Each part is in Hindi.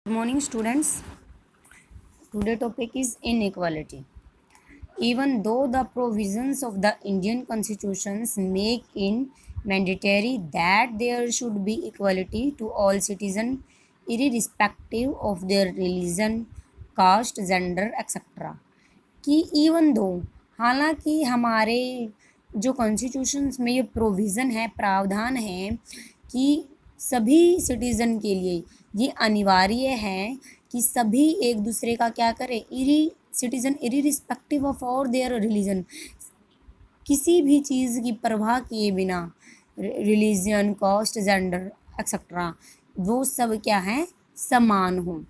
Good morning, students. Today topic is inequality. Even though the provisions of the Indian constitutions make it mandatory that there should be equality to all citizens irrespective of their religion, caste, gender, etc. कि इवन दो हालांकि हमारे जो कॉन्स्टिट्यूशंस में ये प्रोविज़न है, प्रावधान है कि सभी सिटीज़न के लिए ये अनिवार्य है कि सभी एक दूसरे का क्या करें, सिटीज़न इरिस्पेक्टिव ऑफ और देयर रिलीजन, किसी भी चीज़ की परवाह किए बिना, रिलीजन, कास्ट, जेंडर एक्सेट्रा, वो सब क्या है, समान हो।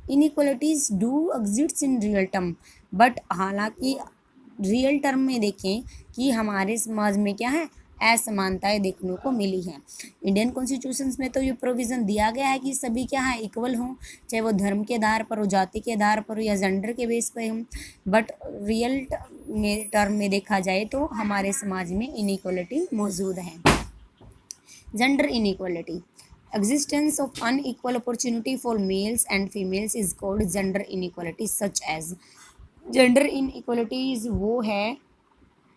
Inequalities do exist in real term, but हालांकि रियल टर्म में देखें कि हमारे समाज में क्या है, असमानताएं देखने को मिली है। इंडियन कॉन्स्टिट्यूशंस में तो ये प्रोविज़न दिया गया है कि सभी क्या है, इक्वल हों, चाहे वो धर्म के आधार पर हो, जाति के आधार पर हो या जेंडर के बेस पर हो। बट रियल टर्म में देखा जाए तो हमारे समाज में इनइक्वलिटी मौजूद है। Gender inequality, existence of unequal opportunity for males and females is called gender inequality, such as gender inequalities वो है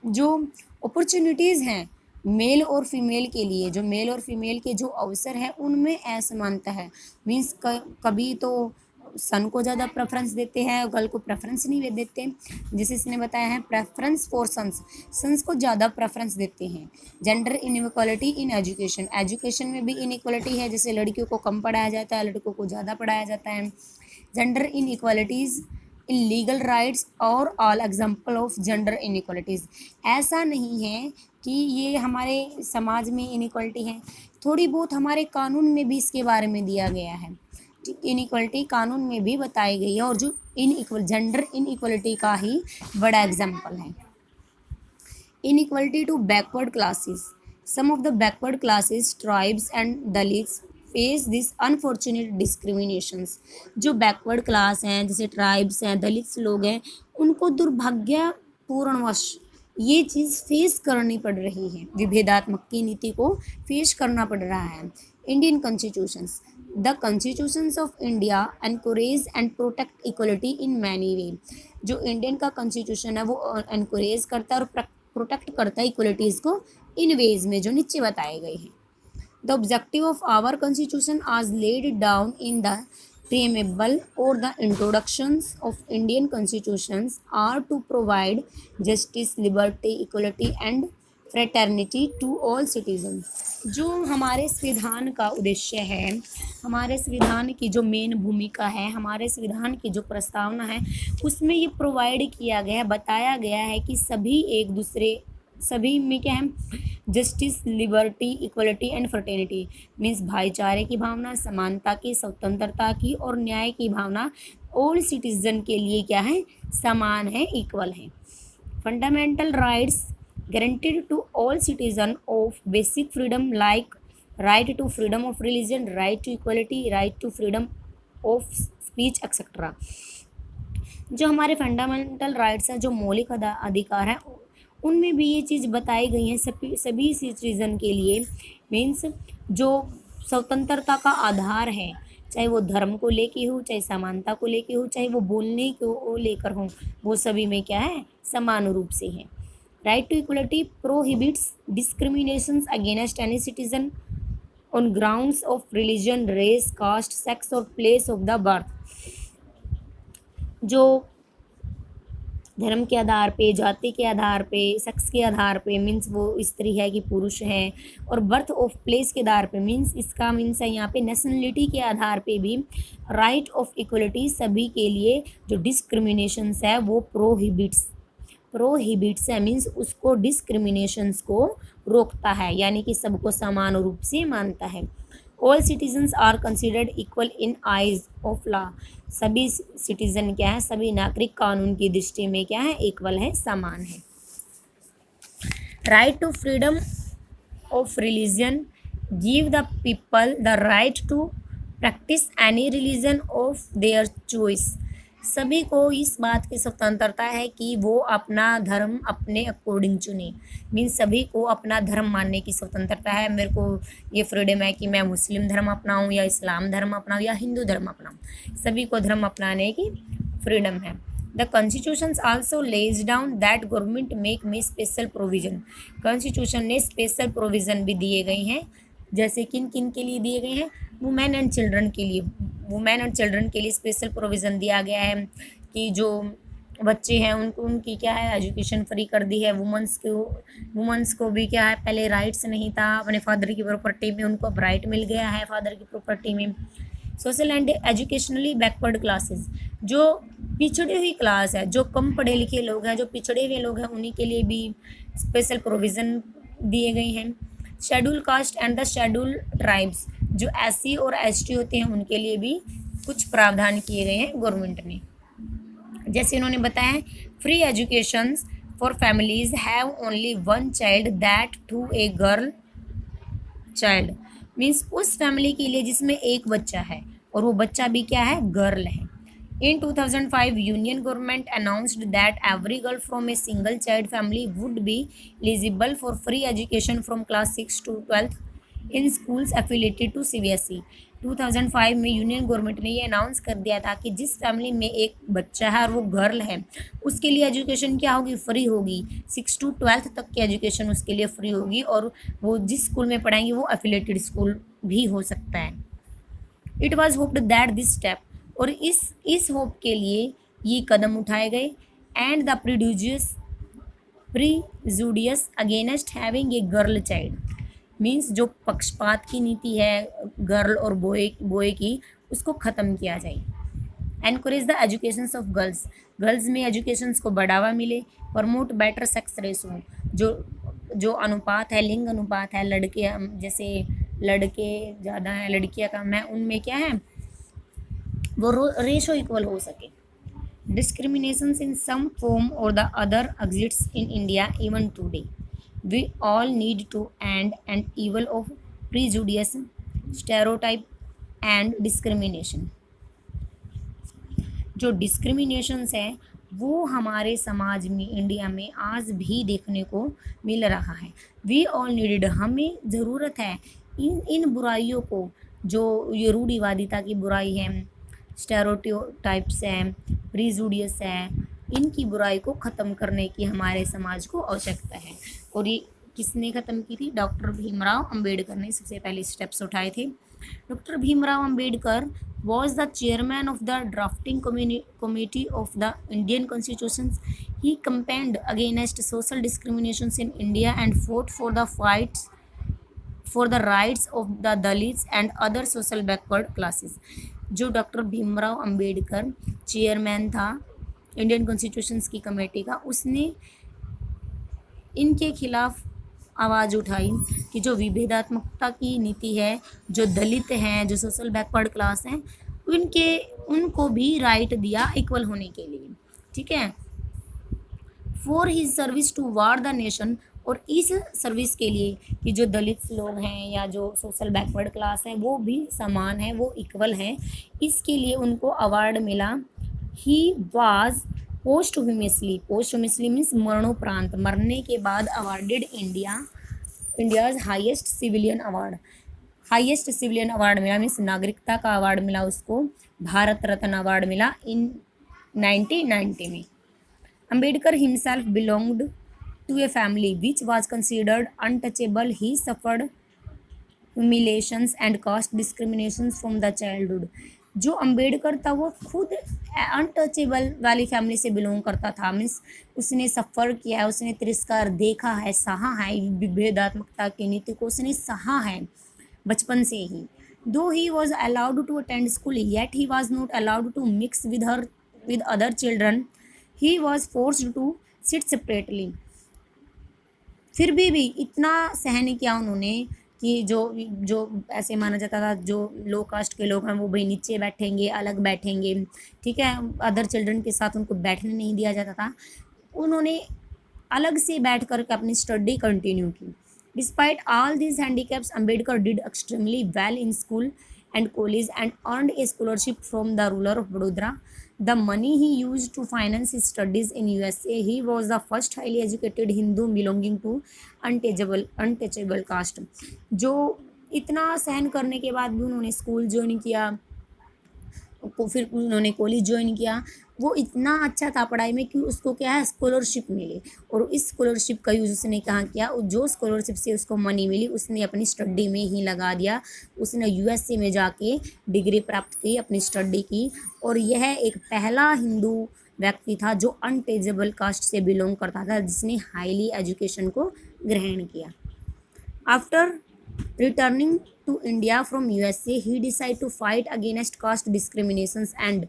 जो अपॉर्चुनिटीज़ हैं मेल और फीमेल के लिए, जो मेल और फीमेल के जो अवसर हैं उनमें असमानता है। मीन्स कभी तो सन को ज़्यादा प्रेफरेंस देते हैं और गर्ल को प्रेफरेंस नहीं देते। जैसे इसने बताया है, प्रेफरेंस फॉर सन्स को ज़्यादा प्रेफरेंस देते हैं। Gender inequality in education, education में भी इनइक्वालिटी है, जैसे लड़कियों को कम पढ़ाया जाता है, लड़कों को ज़्यादा पढ़ाया जाता है। Gender inequalities in legal rights और all example of gender inequalities, ऐसा नहीं है कि ये हमारे समाज में इनइक्वालिटी है, थोड़ी बहुत हमारे कानून में भी इसके बारे में दिया गया है। इनइक्वालिटी कानून में भी बताई गई है और जो जेंडर इनइक्वालिटी का ही बड़ा एग्जाम्पल है। Inequality to backward classes, some of the backward classes, tribes and dalits face this unfortunate discriminations. जो बैकवर्ड क्लास हैं, जैसे ट्राइब्स हैं, दलित्स लोग हैं, उनको दुर्भाग्यपूर्णवश ये चीज़ फेस करनी पड़ रही है, विभेदात्मक की नीति को फेस करना पड़ रहा है। Indian constitutions, the constitutions of India encourage and protect equality in many way. जो इंडियन का कॉन्स्टिट्यूशन है वो एनकरेज करता है और प्रोटेक्ट करता है इक्वलिटीज़ को इन वेज में जो नीचे बताए गए हैं। The objective of our constitution as laid down in the preamble or the introductions of Indian constitutions are to provide justice, liberty, equality and fraternity to all citizens। जो हमारे संविधान का उद्देश्य है, हमारे संविधान की जो मेन भूमिका है, हमारे संविधान की जो प्रस्तावना है, उसमें ये प्रोवाइड किया गया है, बताया गया है कि सभी में क्या है, justice, liberty, equality and fraternity, means भाईचारे की भावना, समानता की, स्वतंत्रता की और न्याय की भावना ऑल सिटीजन के लिए क्या है, समान है, इक्वल है। Fundamental rights guaranteed to all citizen of basic freedom like right to freedom of religion, right to equality, right to freedom of speech etcetera. जो हमारे फंडामेंटल राइट्स हैं, जो मौलिक अधिकार हैं, उनमें भी ये चीज़ बताई गई है सभी सिटीजन के लिए। मीन्स जो स्वतंत्रता का आधार है, चाहे वो धर्म को लेके हो, चाहे समानता को लेके हो, चाहे वो बोलने को लेकर हो, वो सभी में क्या है, समान रूप से है। Right to equality prohibits discriminations against any citizen on grounds of religion, race, caste, sex और प्लेस ऑफ द बर्थ। जो धर्म के आधार पे, जाति के आधार पे, सेक्स के आधार पे, मीन्स वो स्त्री है कि पुरुष है, और बर्थ ऑफ प्लेस के आधार पे, मीन्स इसका मीन्स है यहाँ पे नेशनलिटी के आधार पे भी राइट ऑफ इक्वलिटी सभी के लिए जो डिस्क्रिमिनेशंस है वो प्रोहिबिट्स है, मीन्स उसको डिस्क्रिमिनेशंस को रोकता है, यानी कि सबको समान रूप से मानता है। All citizens are considered equal in eyes of law, सभी सिटीजन क्या है, सभी नागरिक कानून की दृष्टि में क्या है, इक्वल है, समान है। Right to freedom of religion give the people the right to practice any religion of their choice. सभी को इस बात की स्वतंत्रता है कि वो अपना धर्म अपने अकॉर्डिंग चुने। मीन्स सभी को अपना धर्म मानने की स्वतंत्रता है। मेरे को ये फ्रीडम है कि मैं मुस्लिम धर्म अपनाऊं या इस्लाम धर्म अपनाऊं या हिंदू धर्म अपनाऊं। सभी को धर्म अपनाने की फ्रीडम है। The constitution also lays down that government make में स्पेशल प्रोविजन। कॉन्स्टिट्यूशन ने स्पेशल प्रोविज़न भी दिए गए हैं। जैसे किन किन के लिए दिए गए हैं? वुमेन एंड चिल्ड्रन के लिए। वुमेन एंड चिल्ड्रन के लिए स्पेशल प्रोविज़न दिया गया है कि जो बच्चे हैं उनको उनकी क्या है एजुकेशन फ्री कर दी है। वुमेंस को भी क्या है पहले राइट्स नहीं था अपने फादर की प्रॉपर्टी में, उनको अब राइट मिल गया है फादर की प्रॉपर्टी में। Social and educationally backward classes, जो पिछड़ी हुई क्लास है, जो कम पढ़े लिखे लोग हैं, जो पिछड़े हुए लोग हैं, उन्हीं के लिए भी स्पेशल प्रोविज़न दिए गए हैं। Schedule caste and the schedule tribes, जो SC और ST होते हैं उनके लिए भी कुछ प्रावधान किए गए हैं गवर्नमेंट ने। जैसे इन्होंने बताया free education for families have only one child that to a girl child. Means उस फैमिली के लिए जिसमें एक बच्चा है और वो बच्चा भी क्या है गर्ल है। In 2005, Union government announced that every girl from a single child family would be eligible for free education from class 6 to 12th in schools affiliated to CBSE। 2005 में यूनियन गवर्नमेंट ने ये अनाउंस कर दिया था कि जिस फैमिली में एक बच्चा है और वो गर्ल है उसके लिए एजुकेशन क्या होगी फ्री होगी। 6 to 12th तक की एजुकेशन उसके लिए फ्री होगी और वो जिस स्कूल में पढ़ाएंगे वो एफिलेटेड स्कूल भी हो सकता है। It was hoped that this step, और इस होप के लिए ये कदम उठाए गए। And the prejudice against having a girl child, means जो पक्षपात की नीति है गर्ल और बॉय की उसको ख़त्म किया जाए। Encourage the education of girls, girls में एजुकेशन को बढ़ावा मिले। प्रमोट बेटर सेक्स रेशो, जो अनुपात है लिंग अनुपात है, लड़के जैसे लड़के ज़्यादा हैं लड़कियाँ कम है, उनमें क्या है वो रेशो इक्वल हो सके। Discrimination in some form or the other exists in India even today. We all need to end evil of prejudice, stereotype and discrimination. जो डिस्क्रिमिनेशंस हैं वो हमारे समाज में इंडिया में आज भी देखने को मिल रहा है। वी ऑल नीडेड, हमें ज़रूरत है इन बुराइयों को, जो ये रूढ़िवादिता की बुराई है, स्टेरियोटाइप्स हैं, प्रीजुडियस है, इनकी बुराई को ख़त्म करने की हमारे समाज को आवश्यकता है। और ये किसने ख़त्म की थी? डॉक्टर भीमराव अंबेडकर ने सबसे पहले स्टेप्स उठाए थे। Doctor Bhimrao Ambedkar was the chairman of the drafting committee of the Indian Constitution. He campaigned against social discriminations in India and fought for the rights of the Dalits and other social backward classes. जो डॉक्टर भीमराव अंबेडकर चेयरमैन था इंडियन कॉन्स्टिट्यूशंस की कमेटी का, उसने इनके खिलाफ आवाज़ उठाई कि जो विभेदात्मकता की नीति है, जो दलित हैं, जो सोशल बैकवर्ड क्लास हैं, उनको भी राइट दिया इक्वल होने के लिए। ठीक है। For his service toward the nation, और इस सर्विस के लिए कि जो दलित लोग हैं या जो सोशल बैकवर्ड क्लास हैं वो भी समान है, वो इक्वल हैं, इसके लिए उनको अवार्ड मिला। ही वाज पोस्टहुमसली मीन्स मरणोपरांत, मरने के बाद awarded India's highest civilian award मिला, मीन्स नागरिकता का अवार्ड मिला उसको, भारत रत्न अवार्ड मिला इन 1990 में। Ambedkar himself belonged to a family which was considered untouchable. He suffered humiliations and caste discrimination from the childhood. जो अंबेडकर था वो खुद अनटचेबल वाली फैमिली से बिलोंग करता था, मीन्स उसने सफ़र किया है, उसने तिरस्कार देखा है, सहा है, विभेदात्मकता की नीति को उसने सहा है बचपन से ही। Though he was allowed to attend school yet he was not allowed to mix with other children. He was forced to sit separately. फिर भी इतना सहन किया उन्होंने कि जो ऐसे माना जाता था जो लो कास्ट के लोग हैं वो भाई नीचे बैठेंगे, अलग बैठेंगे, ठीक है, अदर चिल्ड्रन के साथ उनको बैठने नहीं दिया जाता था। उन्होंने अलग से बैठ कर के अपनी स्टडी कंटिन्यू की। Despite all these handicaps, Ambedkar did extremely well in school and college and earned a scholarship from the ruler of Vadodara. The money he used to finance his studies in USA. He was the first highly educated Hindu belonging to untouchable caste. जो इतना सहन करने के बाद भी उन्होंने स्कूल ज्वाइन किया, फिर उन्होंने कॉलेज ज्वाइन किया, वो इतना अच्छा था पढ़ाई में कि उसको क्या है स्कॉलरशिप मिली, और इस स्कॉलरशिप का यूज़ उसने कहाँ किया, जो स्कॉलरशिप से उसको मनी मिली उसने अपनी स्टडी में ही लगा दिया। उसने यूएसए में जाके डिग्री प्राप्त की, अपनी स्टडी की, और यह एक पहला हिंदू व्यक्ति था जो अनटेजेबल कास्ट से बिलोंग करता था, जिसने हाईली एजुकेशन को ग्रहण किया। After returning to India from USA, he decided to fight against caste discriminations and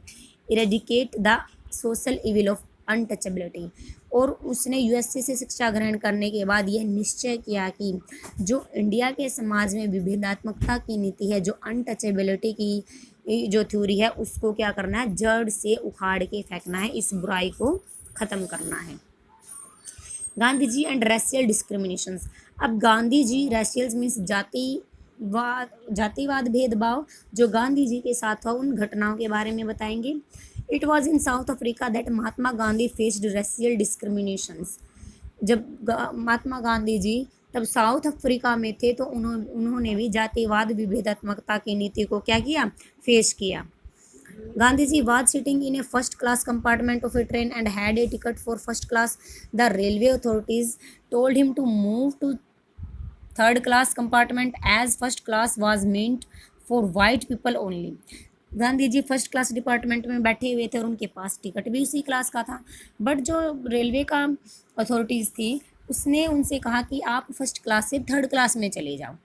eradicate the social evil of untouchability. और उसने यूएसए से शिक्षा ग्रहण करने के बाद यह निश्चय किया कि जो इंडिया के समाज में विभेदात्मकता की नीति है, जो अनटचेबिलिटी की जो थ्योरी है, उसको क्या करना है, जड़ से उखाड़ के फेंकना है, इस बुराई को ख़त्म करना है। Gandhi ji and racial discriminations. अब गांधी जी, रेशियल्स मीन्स जातिवाद भेदभाव जो गांधी जी के साथ हुआ, उन घटनाओं के बारे में बताएंगे। It was in south Africa that Mahatma Gandhi faced racial discriminations. जब महात्मा गांधी जी तब साउथ अफ्रीका में थे, तो उन्होंने भी जातिवाद विभेदात्मकता की नीति को क्या किया, फेस किया। Gandhiji was sitting in a first class compartment of a train and had a ticket for first class. The railway authorities told him to move to third class compartment as first class was meant for white people only. Gandhi ji first class department में बैठे हुए थे और उनके पास टिकट भी उसी क्लास का था, बट जो रेलवे का अथॉरिटीज़ थी उसने उनसे कहा कि आप फर्स्ट क्लास से थर्ड क्लास में चले जाओ,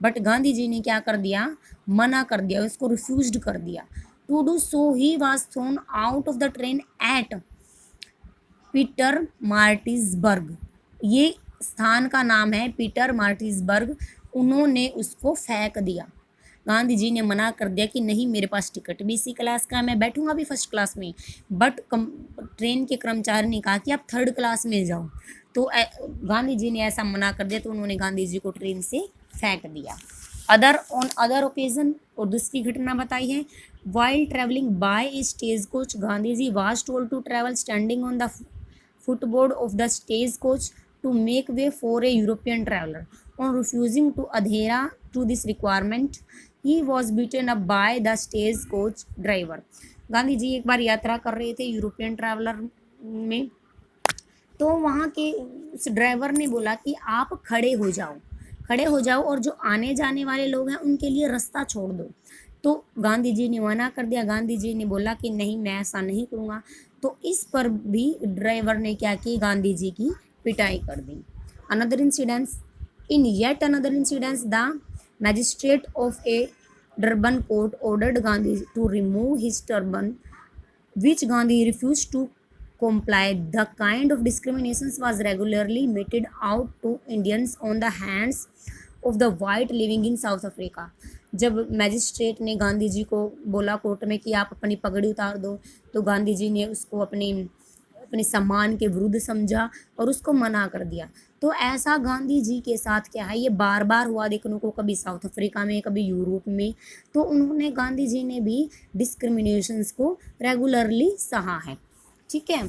बट गांधी जी ने क्या कर दिया, मना कर दिया, उसको रिफ्यूज्ड कर दिया। To do so, he was thrown out of the train at Pietermaritzburg. ये स्थान का नाम है पीटर मार्टिसबर्ग। उन्होंने उसको फेंक दिया। गांधी जी ने मना कर दिया कि नहीं, मेरे पास टिकट भी इसी क्लास का, मैं बैठूंगा भी फर्स्ट क्लास में, बट ट्रेन के कर्मचारी ने कहा कि आप थर्ड क्लास में जाओ। तो गांधी जी ने ऐसा मना कर दिया, तो उन्होंने गांधी जी को ट्रेन से फेंक दिया। अदर ओकेजन, और दूसरी घटना बताई है, while traveling by a stagecoach, Gandhiji was told to travel standing on the footboard of the stagecoach to make way for a European traveler. On refusing to adhere to this requirement, he was beaten up by the stagecoach driver. Gandhi ji एक बार यात्रा कर रहे थे यूरोपियन ट्रैवलर में, तो वहाँ के उस ड्राइवर ने बोला कि आप खड़े हो जाओ और जो आने जाने वाले लोग हैं उनके लिए रास्ता छोड़ दो। तो गांधी जी ने मना कर दिया। गांधी जी ने बोला कि नहीं, मैं ऐसा नहीं करूँगा। तो इस पर भी ड्राइवर ने क्या की, गांधी जी की पिटाई कर दी। Another incidence, in yet another incidence, the magistrate of a Durban court ordered Gandhi to remove his turban, which Gandhi refused to comply. The kind of discrimination was regularly meted out to Indians on the hands of the white living in South Africa. जब मैजिस्ट्रेट ने गांधी जी को बोला कोर्ट में कि आप अपनी पगड़ी उतार दो, तो गांधी जी ने उसको अपने सम्मान के विरुद्ध समझा और उसको मना कर दिया। तो ऐसा गांधी जी के साथ क्या है, ये बार बार हुआ देखने को, कभी साउथ अफ्रीका में, कभी यूरोप में। तो उन्होंने, गांधी जी ने भी डिस्क्रिमिनेशंस को रेगुलरली सहा है। ठीक है,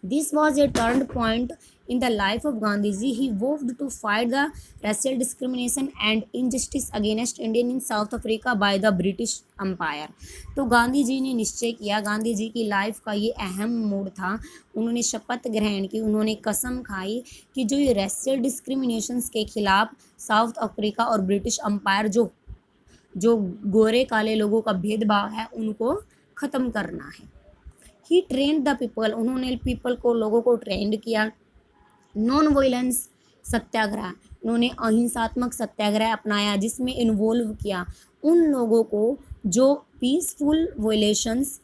this was a turn point in the life of Gandhiji. He vowed to fight the racial discrimination and injustice against Indian in South Africa by the British Empire. तो गांधी जी ने निश्चय किया, गांधी जी की लाइफ का ये अहम मोड़ था। उन्होंने शपथ ग्रहण की, उन्होंने कसम खाई कि जो ये रेशियल डिस्क्रिमिनेशंस के खिलाफ साउथ अफ्रीका और ब्रिटिश अम्पायर जो गोरे काले लोगों का भेदभाव है, उनको ख़त्म करना है। ही ट्रेंड द पीपल, उन्होंने पीपल को, लोगों को ट्रेंड किया। नॉन वायलेंस सत्याग्रह, उन्होंने अहिंसात्मक सत्याग्रह अपनाया, जिसमें इन्वॉल्व किया उन लोगों को जो peaceful violations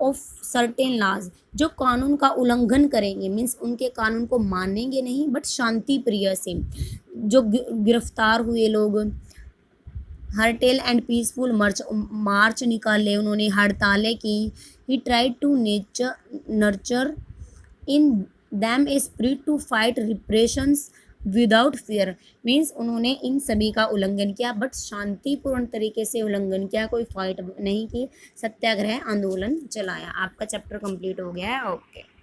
of certain laws, जो कानून का उल्लंघन करेंगे, मीन्स उनके कानून को मानेंगे नहीं, बट शांति प्रिय से जो गिरफ्तार हुए लोग, हर्टेल एंड पीसफुल मार्च निकाले, उन्होंने हड़तालें की। He tried to nurture in them a spirit to fight repressions without fear means उन्होंने इन सभी का उल्लंघन किया बट शांतिपूर्ण तरीके से उल्लंघन किया, कोई फाइट नहीं की, सत्याग्रह आंदोलन चलाया। आपका चैप्टर कंप्लीट हो गया है। ओके।